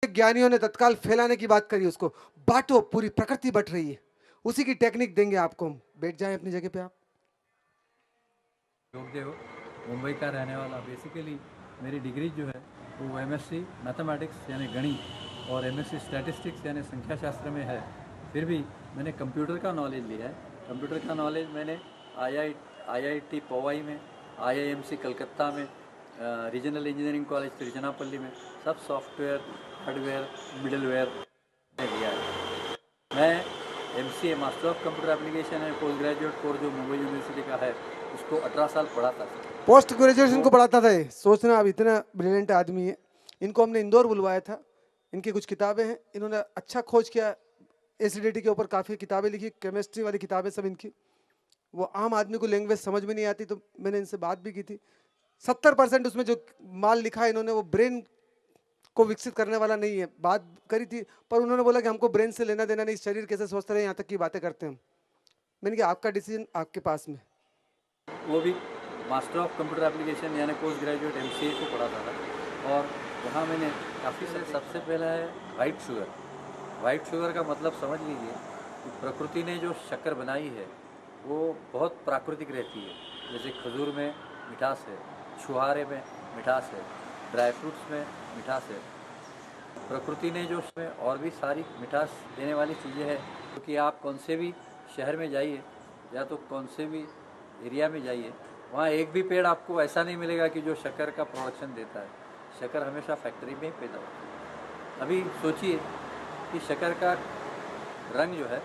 ज्ञानियों ने तत्काल फैलाने की बात करी, उसको बांटो, पूरी प्रकृति बट रही है, उसी की टेक्निक देंगे आपको हम। बैठ जाएं अपनी जगह पे आप। योगदेव मुंबई का रहने वाला। बेसिकली मेरी डिग्री जो है वो एमएससी मैथमेटिक्स यानी गणित और एमएससी स्टैटिस्टिक्स यानी संख्या शास्त्र में है। फिर भी मैंने कंप्यूटर का नॉलेज लिया है। कंप्यूटर का नॉलेज मैंने आईआईटी पवाई में, आईआईएमसी कलकत्ता में, रीजनल इंजीनियरिंग कॉलेज तिरुचनापल्ली में सब सॉफ्टवेयर, हार्डवेयर, मिडलवेयर में लिया है। मैं MCA master of computer application and post graduate course जो मुंबई यूनिवर्सिटी का है उसको 18 साल पढ़ाता था। पोस्ट ग्रेजुएशन को पढ़ाता था ये। सोचना, अब इतना ब्रिलियंट आदमी है। इनको हमने इंदौर बुलवाया था, इनकी कुछ किताबें हैं, इन्होंने अच्छा खोज किया, एसिडिटी के ऊपर काफ़ी किताबें लिखी, केमिस्ट्री वाली किताबें सब इनकी। वो आम आदमी को लैंग्वेज समझ में नहीं आती, तो मैंने इनसे बात भी की थी। 70% उसमें जो माल लिखा है इन्होंने, वो ब्रेन को विकसित करने वाला नहीं है। बात करी थी, पर उन्होंने बोला कि हमको ब्रेन से लेना देना नहीं, शरीर कैसे स्वस्थ रहे यहाँ तक की बातें करते हैं हम। मैंने कहा आपका डिसीजन आपके पास में। वो भी मास्टर ऑफ कंप्यूटर एप्लीकेशन यानी पोस्ट ग्रेजुएट एमसीए को पढ़ाता था। और वहाँ मैंने काफ़ी से सबसे पहला है वाइट शुगर। वाइट शुगर का मतलब समझ लीजिए कि प्रकृति ने जो शक्कर बनाई है वो बहुत प्राकृतिक रहती है। जैसे खजूर में मिठास है, छुहारे में मिठास है, ड्राई फ्रूट्स में मिठास है। प्रकृति ने जो उसमें और भी सारी मिठास देने वाली चीज़ें हैं, क्योंकि आप कौन से भी शहर में जाइए या तो कौन से भी एरिया में जाइए, वहाँ एक भी पेड़ आपको ऐसा नहीं मिलेगा कि जो शक्कर का प्रोडक्शन देता है। शक्कर हमेशा फैक्ट्री में ही पैदा होता है। अभी सोचिए कि शक्कर का रंग जो है,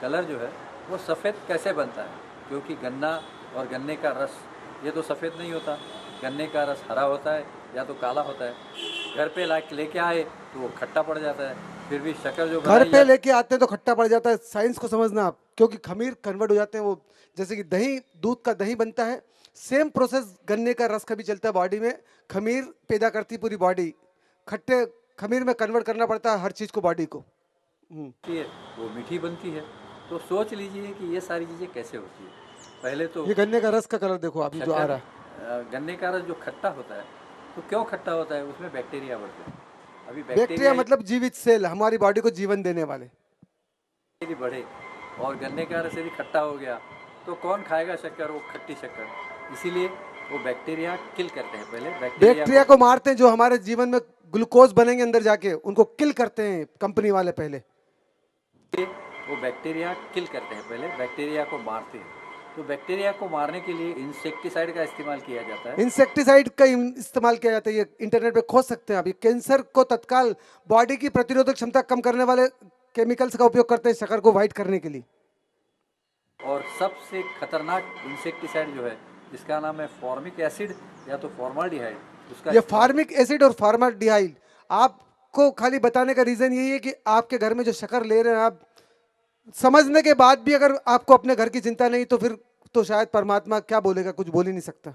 कलर जो है, वो सफ़ेद कैसे बनता है? क्योंकि गन्ना और गन्ने का रस ये तो सफ़ेद नहीं होता, गन्ने का रस हरा होता है या तो काला होता है। घर पे लेके आए तो वो खट्टा पड़ जाता है। फिर भी शक्कर जो घर बनाई पे जाती लेके आते हैं तो खट्टा पड़ जाता है। साइंस को समझना आप, क्योंकि खमीर कन्वर्ट हो जाते हैं वो। जैसे कि दही, दूध का दही बनता है, सेम प्रोसेस गन्ने का रस का भी चलता है बॉडी में। खमीर पैदा करती पूरी बॉडी, खट्टे खमीर में कन्वर्ट करना पड़ता है हर चीज को, बॉडी को। है वो मीठी बनती है। तो सोच लीजिए कि ये सारी चीज़ें कैसे होती है। पहले तो ये गन्ने का रस का कलर देखो अभी जो आ शक्कर, रहा है। गन्ने का रस जो खट्टा होता है, तो क्यों खट्टा होता है? उसमें बैक्टीरिया बढ़ते हैं। अभी बैक्टीरिया बैक्टीरिया मतलब जीवित सेल, हमारी बॉडी को जीवन देने वाले। यदि बढ़े और गन्ने का रस यदि खट्टा हो गया तो कौन खाएगा शक्कर, वो खट्टी शक्कर। इसीलिए वो बैक्टीरिया किल करते हैं। पहले बैक्टीरिया को मारते हैं, जो हमारे जीवन में ग्लूकोज बनेंगे अंदर जाके, उनको किल करते हैं कंपनी वाले पहले। वो बैक्टीरिया किल करते हैं, पहले बैक्टीरिया को मारते हैं। तो बैक्टीरिया को मारने के लिए इंसेक्टिसाइड का इस्तेमाल किया जाता है। इंसेक्टिसाइड का इस्तेमाल किया जाता है, ये इंटरनेट पे खोज सकते हैं आप। ये कैंसर को तत्काल, बॉडी की प्रतिरोधक क्षमता कम करने वाले केमिकल्स का उपयोग करते हैं शक्कर को व्हाइट करने के लिए। और सबसे खतरनाक इंसेक्टिसाइड जो है, जिसका नाम है फॉर्मिक एसिड या तो फॉर्माल्डिहाइड, उसका ये फार्मिक एसिड और फॉर्माल्डिहाइड आपको खाली बताने का रीजन यही है कि आपके घर में जो शक्कर ले रहे हैं आप, समझने के बाद भी अगर आपको अपने घर की चिंता नहीं, तो फिर तो शायद परमात्मा क्या बोलेगा, कुछ बोल ही नहीं सकता।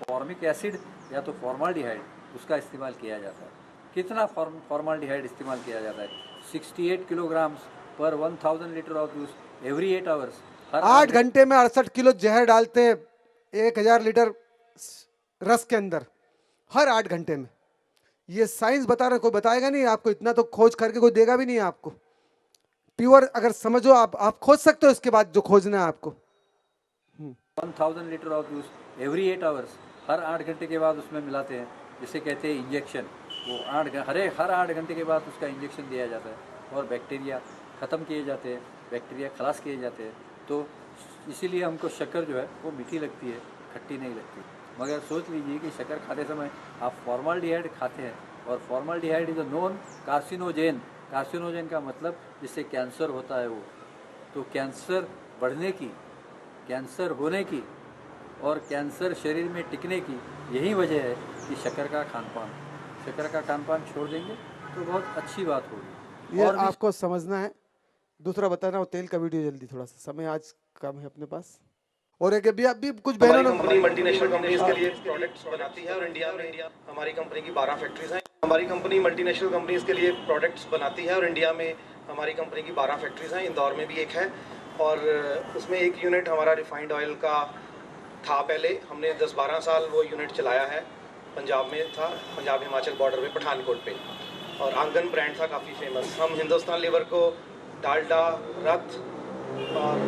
फॉर्मिक एसिड या तो फॉर्माल्डिहाइड, उसका इस्तेमाल किया जाता है। कितना फॉर्माल्डिहाइड इस्तेमाल किया जाता है? 68 किलोग्राम पर 1000 litre of use every 8 hours. हर 8 घंटे में 68 किलो जहर डालते हैं 1000 लीटर रस के अंदर, हर 8 घंटे में। ये साइंस बता रहा है, कोई बताएगा नहीं आपको, इतना तो खोज करके कोई देगा भी नहीं आपको। प्योर अगर समझो आप खोज सकते हो इसके बाद जो खोजना है आपको। 1000 litre of use every 8 hours, हर 8 घंटे के बाद उसमें मिलाते हैं, जिसे कहते हैं इंजेक्शन। वो हर 8 घंटे के बाद उसका इंजेक्शन दिया जाता है और बैक्टीरिया ख़त्म किए जाते हैं, बैक्टीरिया खलास किए जाते हैं। तो इसीलिए हमको शक्कर जो है वो मीठी लगती है, खट्टी नहीं लगती। मगर सोच लीजिए कि शक्कर खाते समय आप फॉर्माल्डिहाइड खाते हैं, और formaldehyde is a non carcinogen. Carcinogen का मतलब जिससे कैंसर होता है वो। तो कैंसर बढ़ने की, कैंसर होने की और कैंसर शरीर में टिकने की यही वजह है कि शक्कर का खानपान। शक्कर का खानपान छोड़ देंगे तो बहुत अच्छी बात होगी। ये और आपको समझना है। दूसरा बताना, वो तेल का वीडियो जल्दी, थोड़ा सा समय आज कम है अपने पास। और एक अभी कुछ बहनों ने, कंपनी मल्टीनेशनल कंपनीज के लिए प्रोडक्ट्स बनाती है और इंडिया में हमारी कंपनी की 12 फैक्ट्रीज हैं। हमारी कंपनी मल्टीनेशनल कंपनीज के लिए प्रोडक्ट्स बनाती है और इंडिया में हमारी कंपनी की 12 फैक्ट्रीज हैं। इंदौर में भी एक है, और उसमें एक यूनिट हमारा रिफाइंड ऑयल का था। पहले हमने 10-12 साल वो यूनिट चलाया है। पंजाब में था, पंजाब हिमाचल बॉर्डर पे, पठानकोट पे। और आंगन ब्रांड था काफ़ी फेमस। हम हिंदुस्तान लीवर को डालडा, रथ और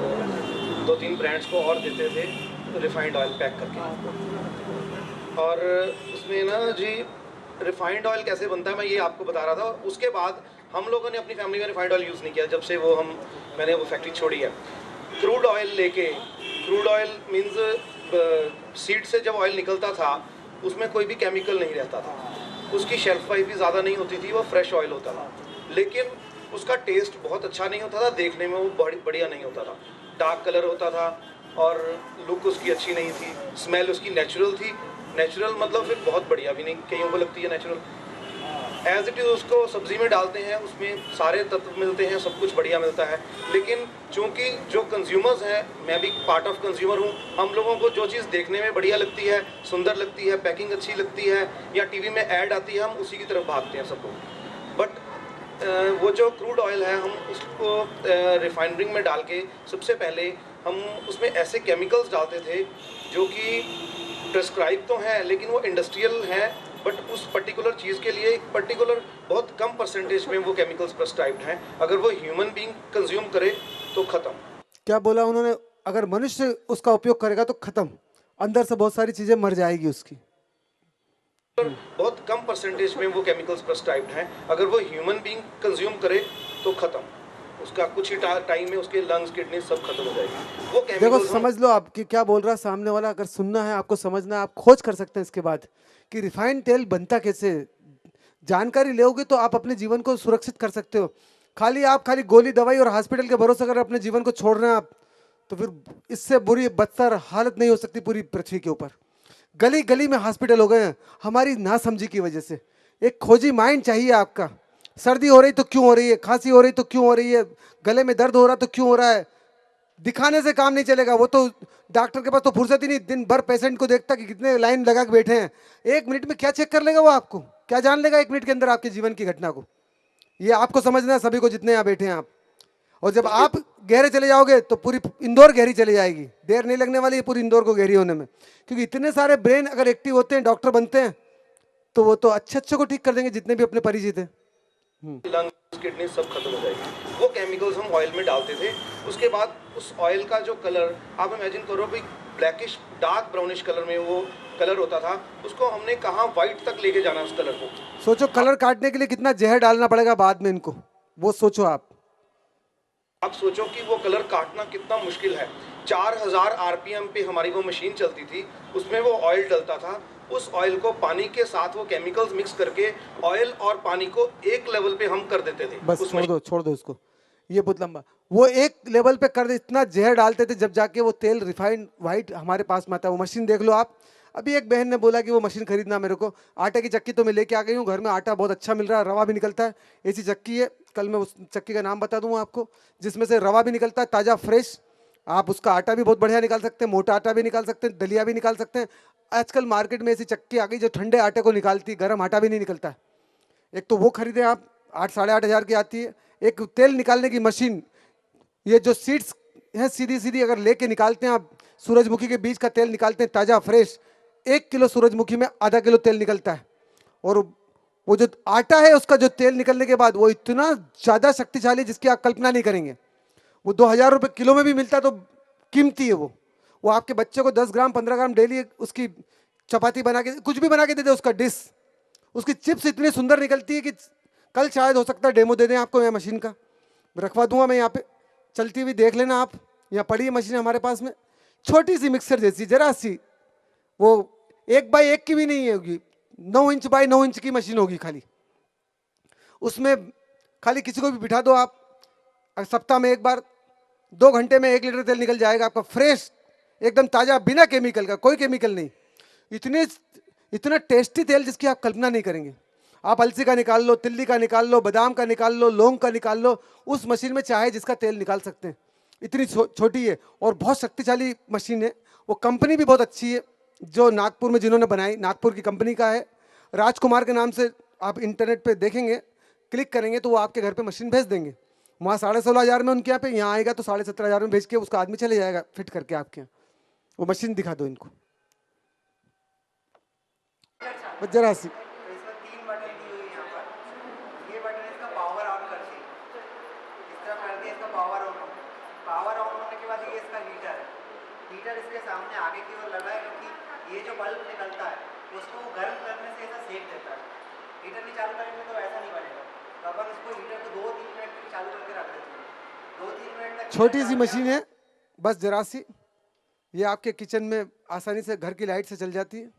2-3 ब्रांड्स को और देते थे रिफाइंड ऑयल पैक करके। और उसमें ना जी रिफाइंड ऑयल कैसे बनता है मैं ये आपको बता रहा था। और उसके बाद हम लोगों ने अपनी फैमिली में रिफाइंड ऑयल यूज़ नहीं किया जब से मैंने वो फैक्ट्री छोड़ी है। क्रूड ऑयल लेके, क्रूड ऑयल मीन्स सीड से जब ऑयल निकलता था उसमें कोई भी केमिकल नहीं रहता था, उसकी शेल्फ लाइफ भी ज़्यादा नहीं होती थी, वो फ्रेश ऑयल होता था। लेकिन उसका टेस्ट बहुत अच्छा नहीं होता था, देखने में वो बढ़िया नहीं होता था, डार्क कलर होता था और लुक उसकी अच्छी नहीं थी। स्मेल उसकी नेचुरल थी, नेचुरल मतलब फिर बहुत बढ़िया भी नहीं, कईयों को लगती है नेचुरल। एज इट इज़ उसको सब्ज़ी में डालते हैं, उसमें सारे तत्व मिलते हैं, सब कुछ बढ़िया मिलता है। लेकिन चूँकि जो कंज्यूमर्स हैं, मैं भी पार्ट ऑफ कंज्यूमर हूँ, हम लोगों को जो चीज़ देखने में बढ़िया लगती है, सुंदर लगती है, पैकिंग अच्छी लगती है या टीवी में ऐड आती है, हम उसी की तरफ भागते हैं सब लोग। बट वो जो क्रूड ऑयल है हम उसको रिफाइनरिंग में डाल के सबसे पहले हम उसमें ऐसे केमिकल्स डालते थे जो कि प्रेस्क्राइब तो हैं लेकिन वो इंडस्ट्रियल हैं, बट उस पर्टिकुलर चीज़ के लिए एक पर्टिकुलर बहुत कम परसेंटेज में वो केमिकल्स प्रेस्क्राइब्ड हैं। अगर वो ह्यूमन बीइंग कंज्यूम करे तो ख़त्म। क्या बोला उन्होंने? अगर मनुष्य उसका उपयोग करेगा तो खत्म, अंदर से बहुत सारी चीजें मर जाएगी उसकी। बहुत कम परसेंटेज में वो केमिकल्स प्रेस्क्राइब्ड हैं, अगर वो ह्यूमन बीइंग कंज्यूम करे तो ख़त्म, उसका कुछ ही टाइम में उसके लंग्स, किडनी सब खत्म हो जाएगी। वो देखो केमिकल्स समझ लो आप कि क्या बोल रहा है सामने वाला। अगर सुनना है आपको, समझना है, आप खोज कर सकते हैं इसके बाद कि रिफाइंड तेल बनता कैसे। जानकारी लोगे तो आप अपने जीवन को सुरक्षित कर सकते हो। खाली गोली दवाई और हॉस्पिटल के भरोसे अगर अपने जीवन को छोड़ रहे हैं आप, तो फिर इससे बुरी बदतर हालत नहीं हो सकती पूरी पृथ्वी के ऊपर। गली गली में हॉस्पिटल हो गए हैं हमारी नासमझी की वजह से। एक खोजी माइंड चाहिए आपका। सर्दी हो रही तो क्यों हो रही है, खांसी हो रही तो क्यों हो रही है, गले में दर्द हो रहा तो क्यों हो रहा है। दिखाने से काम नहीं चलेगा। वो तो डॉक्टर के पास तो फुर्सत ही नहीं, दिन भर पेशेंट को देखता कि कितने लाइन लगा के बैठे हैं। 1 मिनट में क्या चेक कर लेगा वो आपको, क्या जान लेगा 1 मिनट के अंदर आपके जीवन की घटना को। ये आपको समझना है सभी को, जितने यहाँ बैठे हैं आप। और जब आप गहरे चले जाओगे तो पूरी इंदौर गहरी चली जाएगी। देर नहीं लगने वाली है पूरी इंदौर को गहरी होने में, क्योंकि इतने सारे ब्रेन अगर एक्टिव होते हैं, डॉक्टर बनते हैं, तो वो तो अच्छे अच्छे को ठीक कर देंगे जितने भी अपने परिचित हैं। लंग्स, किडनी सब खत्म हो जाएगी। वो केमिकल्स हम ऑयल में डालते थे। उसके बाद उस ऑयल का जो कलर आप इमेजिन करो भाई, ब्लैकिश डार्क ब्राउनिश कलर में वो कलर होता था, उसको हमने कहाँ वाइट तक लेके जाना उस कलर को। सोचो कलर काटने के लिए कितना जहर डालना पड़ेगा बाद में इनको, वो सोचो आप सोचो कि वो कलर काटना कितना मुश्किल है। 4000 आरपीएम पे हमारी वो मशीन चलती थी, उसमें वो ऑयल डलता था। उस ऑयल को पानी के साथ वो केमिकल्स मिक्स करके ऑयल और पानी को एक लेवल पे हम कर देते थे। बस उस छोड़ दो इसको, ये बहुत लंबा। वो एक लेवल पे कर दे, इतना जहर डालते थे जब जाके वो तेल रिफाइंड वाइट हमारे पास में आता है। वो मशीन देख लो आप। अभी एक बहन ने बोला कि वो मशीन खरीदना मेरे को। आटे की चक्की तो मैं लेके आ गई हूँ, घर में आटा बहुत अच्छा मिल रहा है, रवा भी निकलता है। ऐसी चक्की है, कल मैं उस चक्की का नाम बता दूंगा आपको, जिसमें से रवा भी निकलता है ताज़ा फ्रेश। आप उसका आटा भी बहुत बढ़िया निकाल सकते हैं, मोटा आटा भी निकाल सकते हैं, दलिया भी निकाल सकते हैं। आजकल मार्केट में ऐसी चक्की आ गई जो ठंडे आटे को निकालती, गर्म आटा भी नहीं निकलता है। एक तो वो खरीदें आप, 8-8.5 हज़ार की आती है। एक तेल निकालने की मशीन, ये जो सीड्स हैं सीधी सीधी अगर लेके निकालते हैं आप, सूरजमुखी के बीज का तेल निकालते हैं ताज़ा फ्रेश, 1 किलो सूरजमुखी में आधा किलो तेल निकलता है। और वो जो आटा है उसका जो तेल निकलने के बाद वो इतना ज़्यादा शक्तिशाली जिसकी आप कल्पना नहीं करेंगे। वो 2000 रुपये किलो में भी मिलता है तो कीमती है वो आपके बच्चे को 10 ग्राम 15 ग्राम डेली उसकी चपाती बना के, कुछ भी बना के दे दे उसका डिश, उसकी चिप्स इतनी सुंदर निकलती है कि कल शायद हो सकता है डेमो दे दें आपको। मैं मशीन का रखवा दूंगा, मैं यहाँ पे चलती हुई देख लेना आप। यहाँ पड़ी है मशीन हमारे पास में, छोटी सी मिक्सर जैसी, जरा सी, वो 1x1 की भी नहीं होगी, 9 इंच बाय 9 इंच की मशीन होगी खाली। उसमें खाली किसी को भी बिठा दो आप, सप्ताह में एक बार 2 घंटे में 1 लीटर तेल निकल जाएगा आपका, फ्रेश एकदम ताज़ा, बिना केमिकल का, कोई केमिकल नहीं। इतना टेस्टी तेल जिसकी आप कल्पना नहीं करेंगे। आप अलसी का निकाल लो, तिल्ली का निकाल लो, बादाम का निकाल लो, लौंग का निकाल लो, उस मशीन में चाहे जिसका तेल निकाल सकते हैं। इतनी छोटी है और बहुत शक्तिशाली मशीन है। वो कंपनी भी बहुत अच्छी है जो नागपुर में जिन्होंने बनाई, नागपुर की कंपनी का है, राजकुमार के नाम से। आप इंटरनेट पे देखेंगे, क्लिक करेंगे तो वो आपके घर पे मशीन भेज देंगे। वहाँ 16,500 में उनके यहाँ पे, यहाँ आएगा तो 17,500 में भेज के उसका आदमी चले जाएगा फिट करके आपके यहाँ। वो मशीन दिखा दो इनको बस जरा सी। ये इसका पावर ऑन हो। पावर ऑन होने के बाद ये इसका हीटर है। हीटर इसके सामने आगे की ओर लगा है क्योंकि ये जो बल्ब निकलता है उसको वो गर्म करने से ऐसा सेक देता है। हीटर नहीं चालू करेंगे तो ऐसा नहीं बनेगा। तो अपन इसको हीटर को 2-3 मिनट के लिए चालू करके रख देते हैं। 2-3 मिनट तक छोटी सी मशीन है, बस जरा सी, ये आपके किचन में आसानी से घर की लाइट से चल जाती है,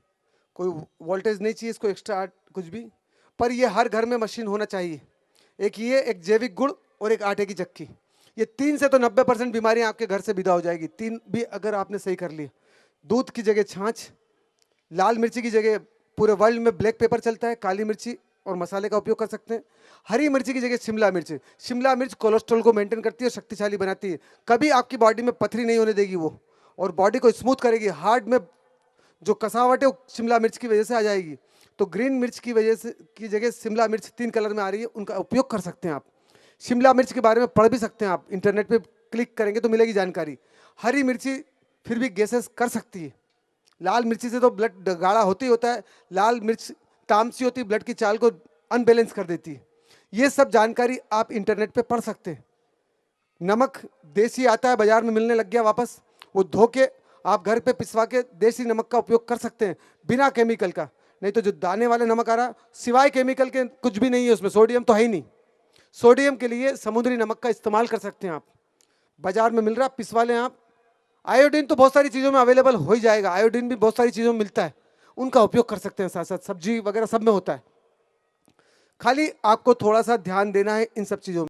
कोई वोल्टेज नहीं चाहिए इसको एक्स्ट्रा कुछ भी। पर ये हर घर में मशीन होना चाहिए। एक ये, एक जैविक गुड़ और एक आटे की चक्की, ये 3 से तो 90% बीमारियां आपके घर से विदा हो जाएगी। 3 भी अगर आपने सही कर लिया। दूध की जगह छाछ, लाल मिर्ची की जगह पूरे वर्ल्ड में ब्लैक पेपर चलता है, काली मिर्ची और मसाले का उपयोग कर सकते हैं। हरी मिर्ची की जगह शिमला मिर्च। शिमला मिर्च कोलेस्ट्रॉल को मेंटेन करती है और शक्तिशाली बनाती है, कभी आपकी बॉडी में पथरी नहीं होने देगी वो, और बॉडी को स्मूथ करेगी। हार्ट में जो कसावट है वो शिमला मिर्च की वजह से आ जाएगी। तो ग्रीन मिर्च की वजह से की जगह शिमला मिर्च 3 कलर में आ रही है, उनका उपयोग कर सकते हैं आप। शिमला मिर्च के बारे में पढ़ भी सकते हैं आप, इंटरनेट पे क्लिक करेंगे तो मिलेगी जानकारी। हरी मिर्ची फिर भी गैसेस कर सकती है। लाल मिर्ची से तो ब्लड गाढ़ा होता ही होता है, लाल मिर्च तामसी होती है, ब्लड की चाल को अनबैलेंस कर देती है। ये सब जानकारी आप इंटरनेट पे पढ़ सकते हैं। नमक देसी आता है, बाजार में मिलने लग गया वापस, वो धो के आप घर पे पिसवा के देसी नमक का उपयोग कर सकते हैं बिना केमिकल का। नहीं तो जो दाने वाले नमक आ रहा सिवाय केमिकल के कुछ भी नहीं है उसमें, सोडियम तो है ही नहीं। सोडियम के लिए समुद्री नमक का इस्तेमाल कर सकते हैं आप, बाजार में मिल रहा, पिसवा लें आप। आयोडीन तो बहुत सारी चीज़ों में अवेलेबल हो ही जाएगा, आयोडीन भी बहुत सारी चीज़ों में मिलता है, उनका उपयोग कर सकते हैं। साथ साथ सब्जी वगैरह सब में होता है, खाली आपको थोड़ा सा ध्यान देना है इन सब चीज़ों में।